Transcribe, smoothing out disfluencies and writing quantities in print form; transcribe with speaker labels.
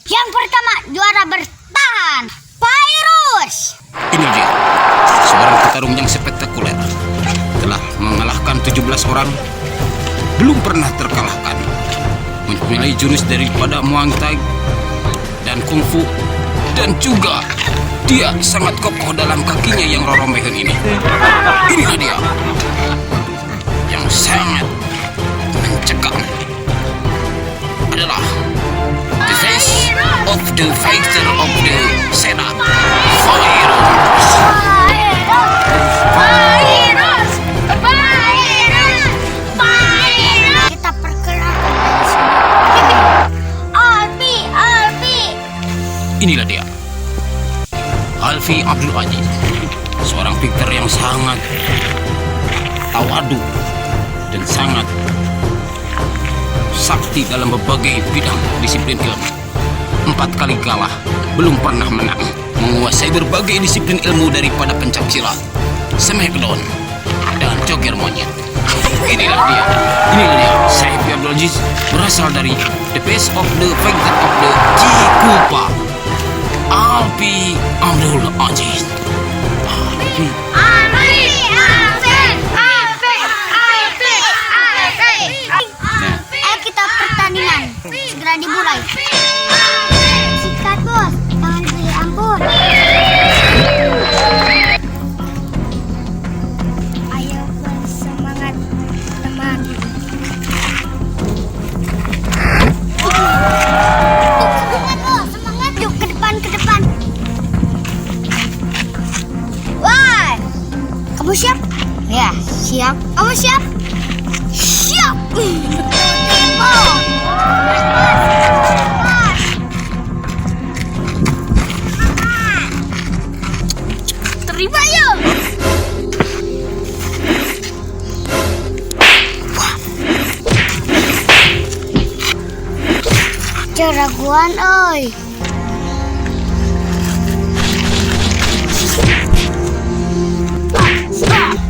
Speaker 1: Yang pertama, juara bertahan, Virus.
Speaker 2: Ini dia, seorang petarung yang spektakuler. Telah mengalahkan 17 orang, belum pernah terkalahkan. Mempunyai jurus daripada Muay Thai dan Kung Fu. Dan juga, dia sangat kokoh dalam kakinya yang rorombehan ini. Inilah dia, yang sangat mencekam. Adalah the face of the fighter of the Senate,
Speaker 1: Virus. Kita perkenalkan Alfi.
Speaker 2: Inilah dia, Alfi Abdul Aziz, seorang fighter yang sangat tawadu dan sangat sakti dalam berbagai bidang disiplin ilmu. 4 kali kalah, belum pernah menang. Menguasai berbagai disiplin ilmu daripada pencaksilat, smackdown, dan joger monyet. Inilah dia, Alfi Abdul Aziz, berasal dari the best of the fighter of the Cikupa, Alfi Abdul Aziz. Alfi.
Speaker 1: Kita pertandingan segera dimulai. Sikat bos, jangan beri ampun. Ayo bersemangat teman. Semangat bos, semangat. Yuk ke depan. Wah, kamu siap? Ya, siap. Kamu siap? Siap. Terima ya. Jaraguan oi. Stop.